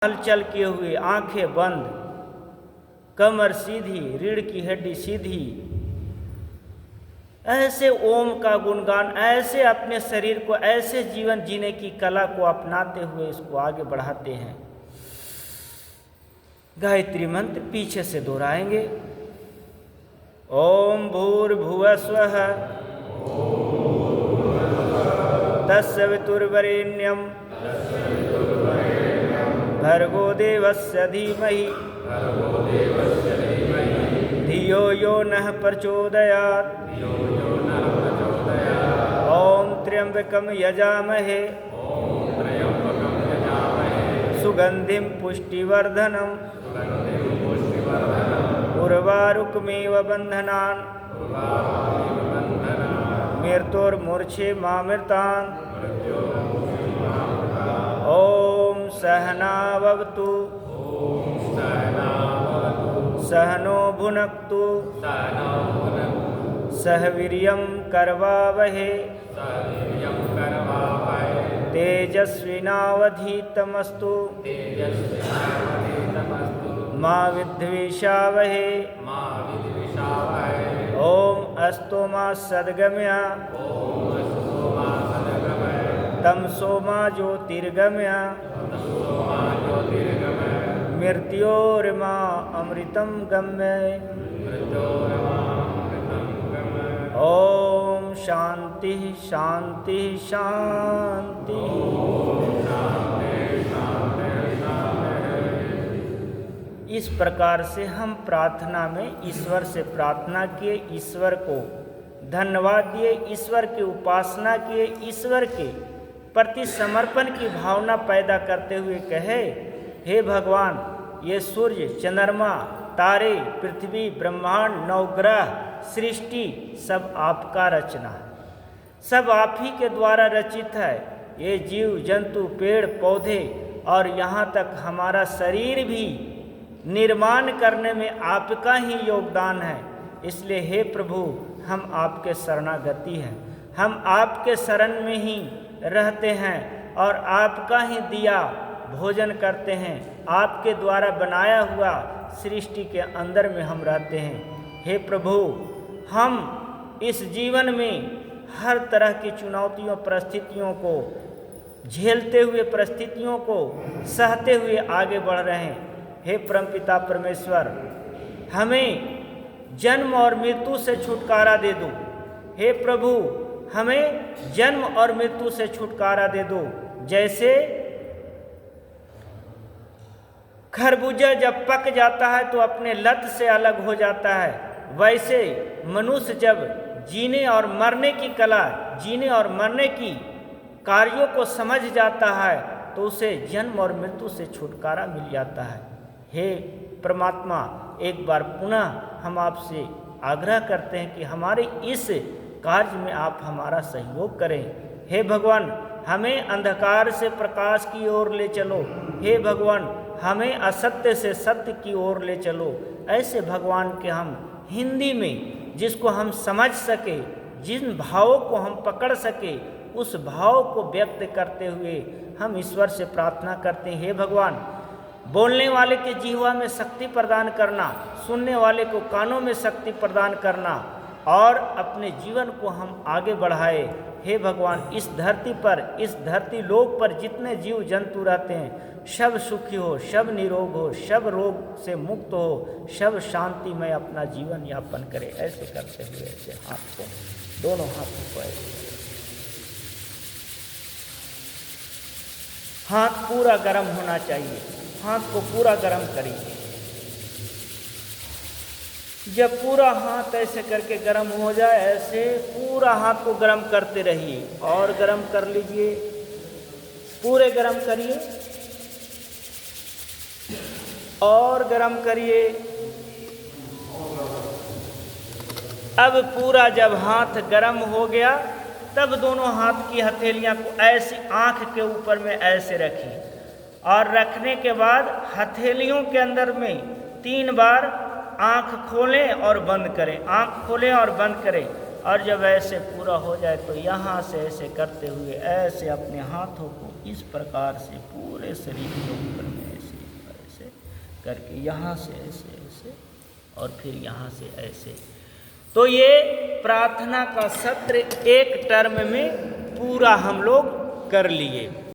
हलचल किए हुए, आंखें बंद, कमर सीधी, रीढ़ की हड्डी सीधी, ऐसे ओम का गुणगान, ऐसे अपने शरीर को, ऐसे जीवन जीने की कला को अपनाते हुए इसको आगे बढ़ाते हैं। गायत्री मंत्र पीछे से दोहराएंगे। ओम भूर्भुवः स्वः तत्सवितुर्वरेण्यं भर्गो देवस्य धीमहि धियो यो नः प्रचोदयात्। ओम त्र्यंबकं यजामहे सुगंधिं पुष्टिवर्धनम् उर्वारुकमेव बन्धनान् मृत्योर्मूर्छे मामृतान्। ओम सहना भवतु सहनो भुनक्तु सह वीर्यं करवावहे तेजस्विनावधीतमस्तु मा विद्विषावहे। ओम अस्तु मा सद्गमया तमसो मा ज्योतिर्गमया मृत्योर्मा अमृतं गम्य। ओम शांति शांति शांति। इस प्रकार से हम प्रार्थना में ईश्वर से प्रार्थना किए, ईश्वर को धन्यवाद दिए, ईश्वर की उपासना किए, ईश्वर के प्रति समर्पण की भावना पैदा करते हुए कहे, हे भगवान, ये सूर्य, चंद्रमा, तारे, पृथ्वी, ब्रह्मांड, नवग्रह, सृष्टि सब आपका रचना है, सब आप ही के द्वारा रचित है। ये जीव जंतु, पेड़ पौधे और यहाँ तक हमारा शरीर भी निर्माण करने में आपका ही योगदान है। इसलिए हे प्रभु, हम आपके शरणागति हैं, हम आपके शरण में ही रहते हैं और आपका ही दिया भोजन करते हैं, आपके द्वारा बनाया हुआ सृष्टि के अंदर में हम रहते हैं। हे प्रभु, हम इस जीवन में हर तरह की चुनौतियों, परिस्थितियों को झेलते हुए, परिस्थितियों को सहते हुए आगे बढ़ रहे हैं। हे परमपिता परमेश्वर, हमें जन्म और मृत्यु से छुटकारा दे दो। हे प्रभु, हमें जन्म और मृत्यु से छुटकारा दे दो। जैसे खरबूजा जब पक जाता है तो अपने लत से अलग हो जाता है, वैसे मनुष्य जब जीने और मरने की कला, जीने और मरने की कार्यों को समझ जाता है तो उसे जन्म और मृत्यु से छुटकारा मिल जाता है। हे परमात्मा, एक बार पुनः हम आपसे आग्रह करते हैं कि हमारे इस कार्य में आप हमारा सहयोग करें। हे भगवान, हमें अंधकार से प्रकाश की ओर ले चलो। हे भगवान, हमें असत्य से सत्य की ओर ले चलो। ऐसे भगवान के हम हिंदी में जिसको हम समझ सके, जिन भावों को हम पकड़ सके, उस भाव को व्यक्त करते हुए हम ईश्वर से प्रार्थना करते हैं। हे भगवान, बोलने वाले के जिह्वा में शक्ति प्रदान करना, सुनने वाले को कानों में शक्ति प्रदान करना और अपने जीवन को हम आगे बढ़ाए। हे भगवान, इस धरती पर, इस धरती लोक पर जितने जीव जंतु रहते हैं, सब सुखी हो, सब निरोग हो, सब रोग से मुक्त हो, सब शांति में अपना जीवन यापन करे। ऐसे करते हुए ऐसे हाथ को, दोनों हाथों को ऐसे, हाथ पूरा गर्म होना चाहिए, हाथ को पूरा गर्म करिए। जब पूरा हाथ ऐसे करके गर्म हो जाए, ऐसे पूरा हाथ को गर्म करते रहिए और गर्म कर लीजिए, पूरे गर्म करिए और गर्म करिए। अब पूरा जब हाथ गर्म हो गया, तब दोनों हाथ की हथेलियां को ऐसी आंख के ऊपर में ऐसे रखिए और रखने के बाद हथेलियों के अंदर में 3 बार आंख खोलें और बंद करें, आंख खोलें और बंद करें। और जब ऐसे पूरा हो जाए तो यहाँ से ऐसे करते हुए ऐसे अपने हाथों को इस प्रकार से पूरे शरीर के ऊपर में ऐसे करके यहाँ से ऐसे ऐसे और फिर यहाँ से ऐसे। तो ये प्रार्थना का सत्र एक टर्म में पूरा हम लोग कर लिए।